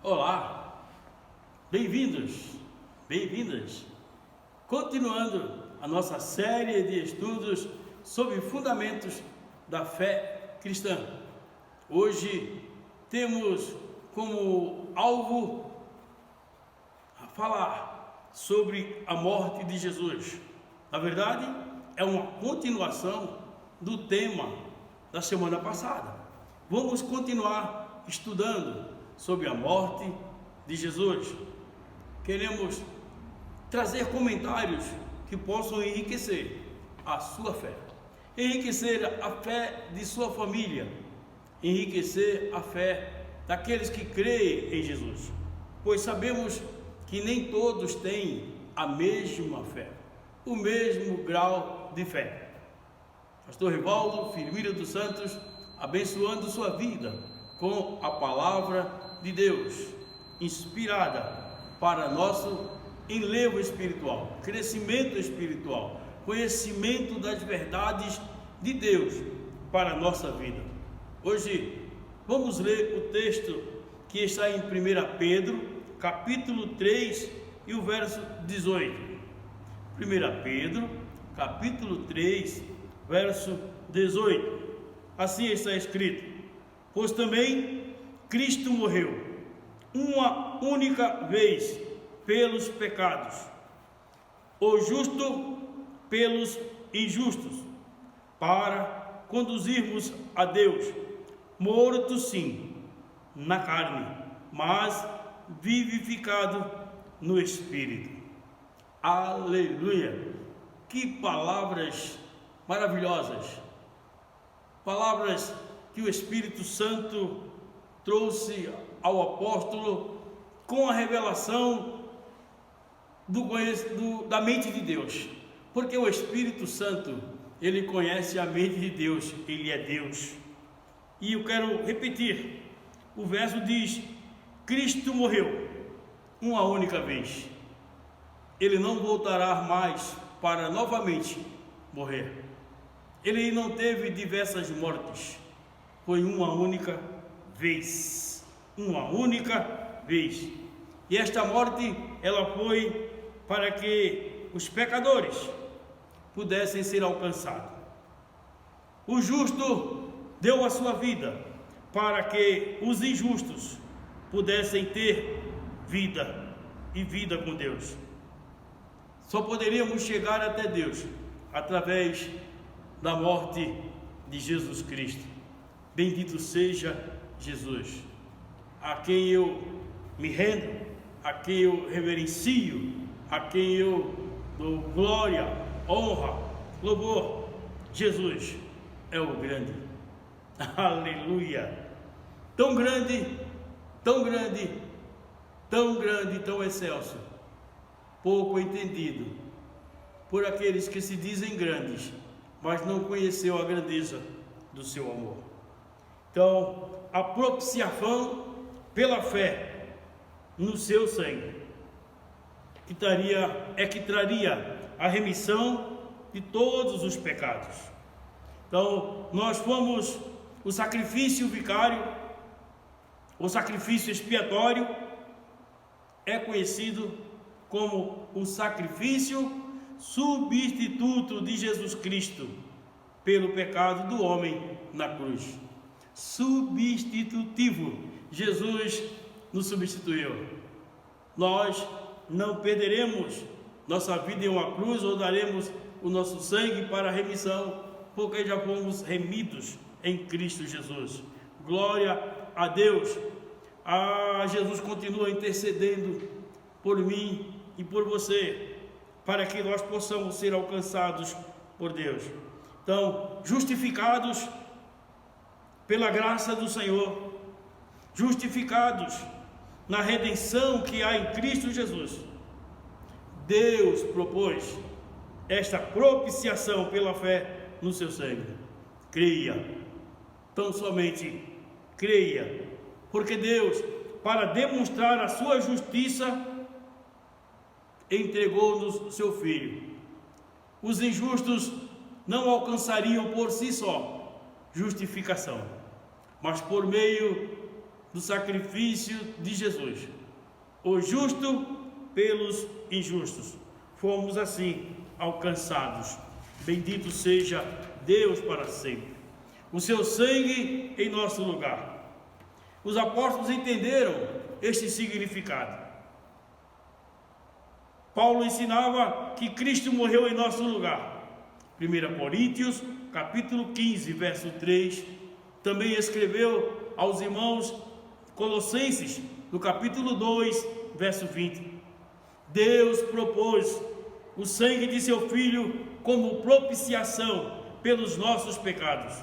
Olá, bem-vindos, bem-vindas. Continuando a nossa série de estudos sobre fundamentos da fé cristã. Hoje temos como alvo a falar sobre a morte de Jesus. Na verdade, é uma continuação do tema da semana passada. Vamos continuar estudando sobre a morte de Jesus. Queremos trazer comentários que possam enriquecer a sua fé, enriquecer a fé de sua família, enriquecer a fé daqueles que creem em Jesus, pois sabemos que nem todos têm a mesma fé, o mesmo grau de fé. Pastor Rivaldo Firmino dos Santos, abençoando sua vida com a palavra de Deus, inspirada para nosso enlevo espiritual, crescimento espiritual, conhecimento das verdades de Deus para a nossa vida. Hoje vamos ler o texto que está em 1 Pedro, capítulo 3 e o verso 18. 1 Pedro, capítulo 3, verso 18. Assim está escrito: pois também Cristo morreu uma única vez pelos pecados, o justo pelos injustos, para conduzirmos a Deus, morto sim na carne, mas vivificado no Espírito. Aleluia! Que palavras maravilhosas, palavras que o Espírito Santo trouxe ao apóstolo com a revelação da mente de Deus, porque o Espírito Santo, ele conhece a mente de Deus, ele é Deus. E eu quero repetir, o verso diz: Cristo morreu uma única vez, ele não voltará mais para novamente morrer, ele não teve diversas mortes, foi uma única vez, uma única vez. E esta morte, ela foi para que os pecadores pudessem ser alcançados. O justo deu a sua vida para que os injustos pudessem ter vida e vida com Deus. Só poderíamos chegar até Deus através da morte de Jesus Cristo. Bendito seja Jesus, a quem eu me rendo, a quem eu reverencio, a quem eu dou glória, honra, louvor. Jesus é o grande. Aleluia! Tão grande, tão grande, tão grande, tão excelso, pouco entendido por aqueles que se dizem grandes, mas não conheceu a grandeza do seu amor. Então, a propiciação pela fé no seu sangue, que traria a remissão de todos os pecados. Então, nós fomos o sacrifício vicário, o sacrifício expiatório, é conhecido como o sacrifício substituto de Jesus Cristo pelo pecado do homem na cruz. Substitutivo, Jesus nos substituiu. Nós não perderemos nossa vida em uma cruz ou daremos o nosso sangue para a remissão, porque já fomos remidos em Cristo Jesus. Glória a Deus. Jesus continua intercedendo por mim e por você, para que nós possamos ser alcançados por Deus. Então, justificados pela graça do Senhor, justificados na redenção que há em Cristo Jesus, Deus propôs esta propiciação pela fé no seu sangue. Creia, tão somente creia, porque Deus, para demonstrar a sua justiça, entregou-nos seu Filho. Os injustos não alcançariam por si só justificação, mas por meio do sacrifício de Jesus, o justo pelos injustos. Fomos assim alcançados. Bendito seja Deus para sempre. O seu sangue em nosso lugar. Os apóstolos entenderam este significado. Paulo ensinava que Cristo morreu em nosso lugar. 1 Coríntios, capítulo 15, verso 3. Também escreveu aos irmãos Colossenses, no capítulo 2, verso 20. Deus propôs o sangue de seu Filho como propiciação pelos nossos pecados.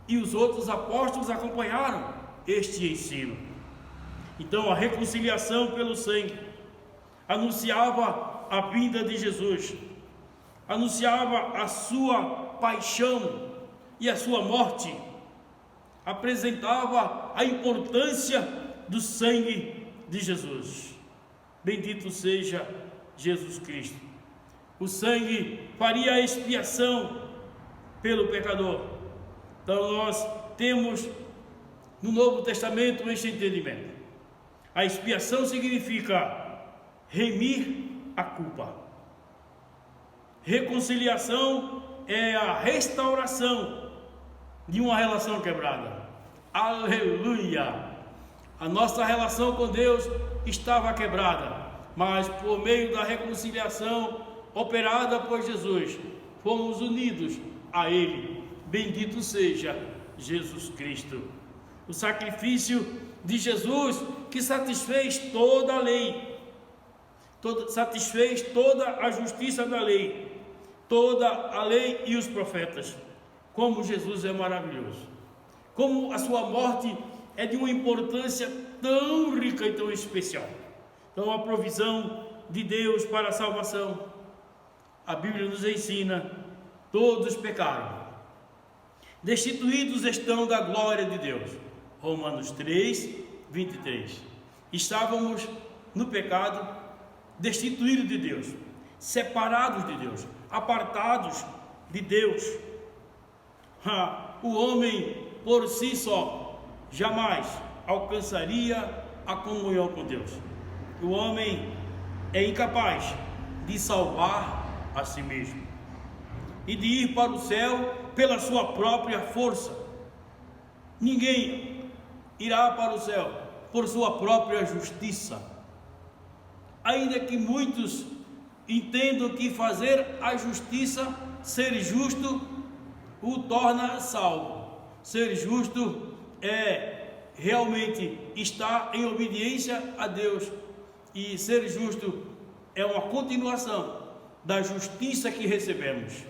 E os outros apóstolos acompanharam este ensino. Então a reconciliação pelo sangue anunciava a vinda de Jesus, anunciava a sua paixão e a sua morte, apresentava a importância do sangue de Jesus. Bendito seja Jesus Cristo. O sangue faria a expiação pelo pecador. Então nós temos no Novo Testamento este entendimento. A expiação significa remir a culpa. Reconciliação é a restauração de uma relação quebrada. Aleluia! A nossa relação com Deus estava quebrada, mas por meio da reconciliação operada por Jesus, fomos unidos a Ele. Bendito seja Jesus Cristo. O sacrifício de Jesus que satisfez toda a lei, satisfez toda a justiça da lei, toda a lei e os profetas. Como Jesus é maravilhoso, como a sua morte é de uma importância tão rica e tão especial. Então a provisão de Deus para a salvação, a Bíblia nos ensina: todos pecaram, destituídos estão da glória de Deus. Romanos 3, 23. Estávamos no pecado, destituídos de Deus, separados de Deus, apartados de Deus. O homem por si só jamais alcançaria a comunhão com Deus. O homem é incapaz de salvar a si mesmo e de ir para o céu pela sua própria força. Ninguém irá para o céu por sua própria justiça, ainda que muitos entendam que fazer a justiça, ser justo, o torna salvo. Ser justo é realmente estar em obediência a Deus, e ser justo é uma continuação da justiça que recebemos.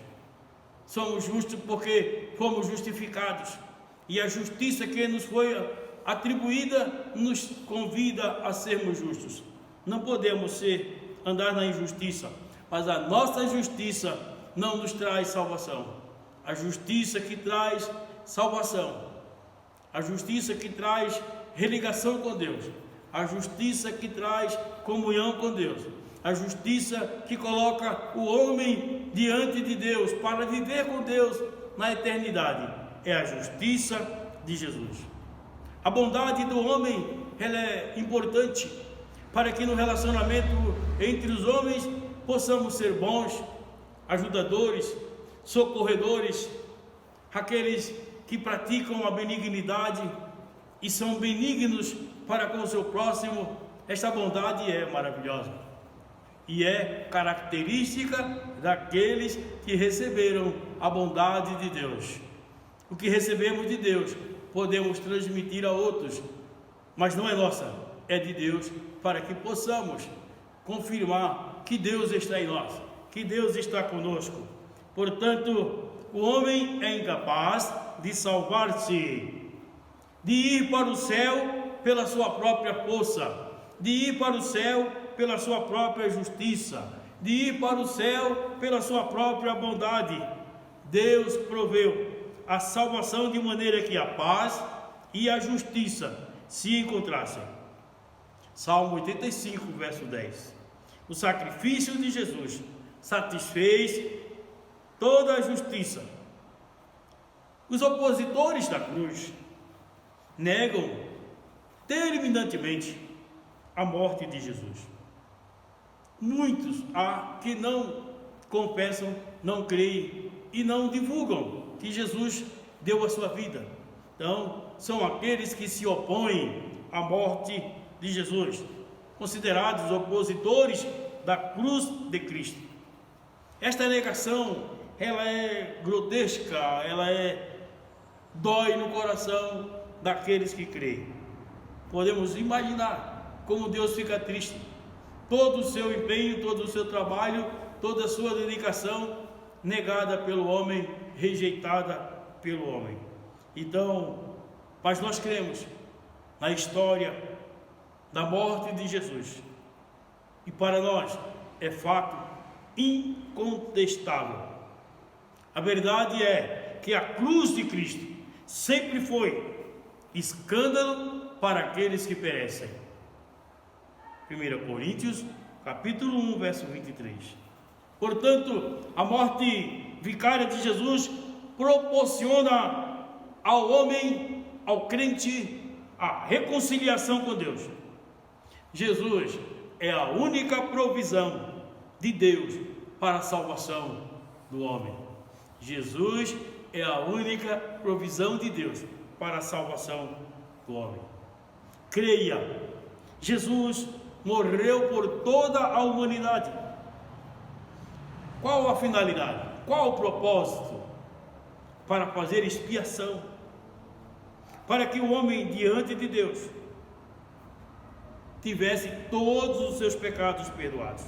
Somos justos porque fomos justificados, e a justiça que nos foi atribuída nos convida a sermos justos. Não podemos andar na injustiça, mas a nossa justiça não nos traz salvação. A justiça que traz salvação, a justiça que traz religação com Deus, a justiça que traz comunhão com Deus, a justiça que coloca o homem diante de Deus para viver com Deus na eternidade, é a justiça de Jesus. A bondade do homem, ela é importante para que no relacionamento entre os homens possamos ser bons, ajudadores, socorredores, aqueles que praticam a benignidade e são benignos para com o seu próximo. Esta bondade é maravilhosa e é característica daqueles que receberam a bondade de Deus. O que recebemos de Deus podemos transmitir a outros, mas não é nossa, é de Deus, para que possamos confirmar que Deus está em nós, que Deus está conosco. Portanto, o homem é incapaz de salvar-se, de ir para o céu pela sua própria força, de ir para o céu pela sua própria justiça, de ir para o céu pela sua própria bondade. Deus proveu a salvação de maneira que a paz e a justiça se encontrassem. Salmo 85, verso 10. O sacrifício de Jesus satisfez toda a justiça. Os opositores da cruz negam terminantemente a morte de Jesus. Muitos há que não confessam, não creem e não divulgam que Jesus deu a sua vida. Então, são aqueles que se opõem à morte de Jesus, considerados opositores da cruz de Cristo. Esta negação, ela é grotesca, dói no coração daqueles que creem. Podemos imaginar como Deus fica triste. Todo o seu empenho, todo o seu trabalho, toda a sua dedicação negada pelo homem, rejeitada pelo homem. Então, mas nós cremos na história da morte de Jesus. E para nós é fato incontestável. A verdade é que a cruz de Cristo sempre foi escândalo para aqueles que perecem. 1 Coríntios, capítulo 1, verso 23. Portanto, a morte vicária de Jesus proporciona ao homem, ao crente, a reconciliação com Deus. Jesus é a única provisão de Deus para a salvação do homem. Jesus é a única provisão de Deus para a salvação do homem. Creia, Jesus morreu por toda a humanidade. Qual a finalidade? Qual o propósito? Para fazer expiação, para que o homem diante de Deus tivesse todos os seus pecados perdoados.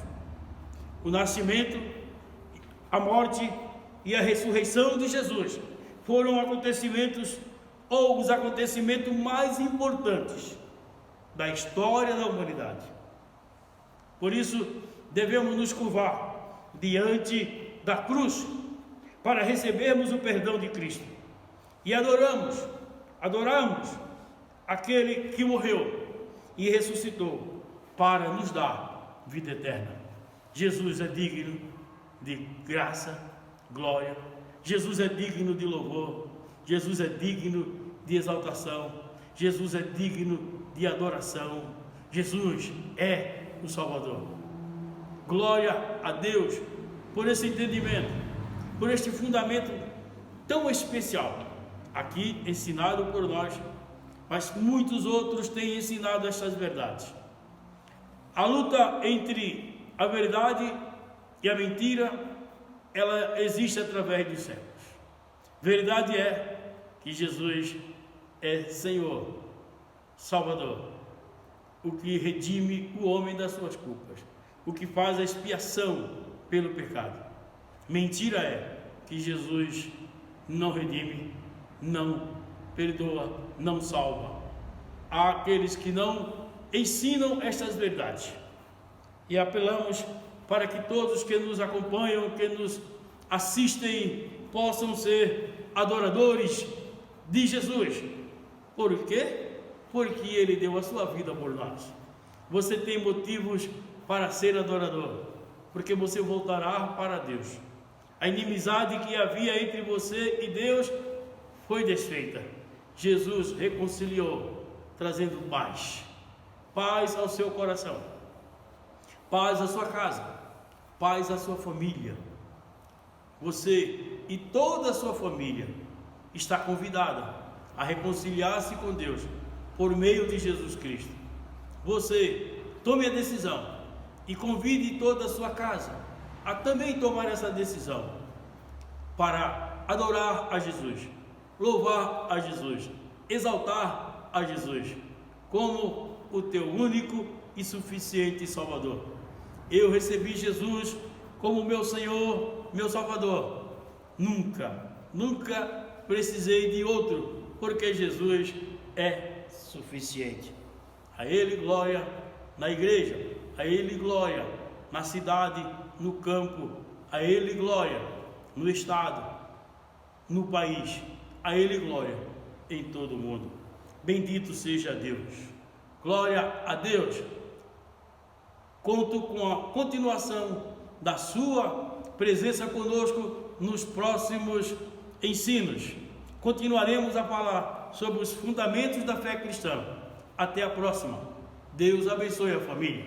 O nascimento, a morte e a ressurreição de Jesus foram acontecimentos, ou os acontecimentos mais importantes da história da humanidade. Por isso, devemos nos curvar diante da cruz para recebermos o perdão de Cristo. E adoramos aquele que morreu e ressuscitou para nos dar vida eterna. Jesus é digno de graça, glória. Jesus é digno de louvor. Jesus é digno de exaltação. Jesus é digno de adoração. Jesus é o Salvador. Glória a Deus por esse entendimento, por este fundamento tão especial, aqui ensinado por nós, mas muitos outros têm ensinado estas verdades. A luta entre a verdade e a mentira, ela existe através dos séculos. Verdade é que Jesus é Senhor, Salvador, o que redime o homem das suas culpas, o que faz a expiação pelo pecado. Mentira é que Jesus não redime, não perdoa, não salva. Há aqueles que não ensinam estas verdades. E apelamos para que todos que nos acompanham, que nos assistem, possam ser adoradores de Jesus. Por quê? Porque Ele deu a sua vida por nós. Você tem motivos para ser adorador, porque você voltará para Deus. A inimizade que havia entre você e Deus foi desfeita. Jesus reconciliou, trazendo paz. Paz ao seu coração, paz à sua casa, paz à sua família. Você e toda a sua família está convidada a reconciliar-se com Deus por meio de Jesus Cristo. Você tome a decisão e convide toda a sua casa a também tomar essa decisão para adorar a Jesus, louvar a Jesus, exaltar a Jesus como o teu único e suficiente Salvador. Eu recebi Jesus como meu Senhor, meu Salvador. Nunca precisei de outro, porque Jesus é suficiente. A Ele glória na igreja, a Ele glória na cidade, no campo, a Ele glória no estado, no país, a Ele glória em todo o mundo. Bendito seja Deus. Glória a Deus. Conto com a continuação da sua presença conosco nos próximos ensinos. Continuaremos a falar sobre os fundamentos da fé cristã, Até a próxima. Deus abençoe a família.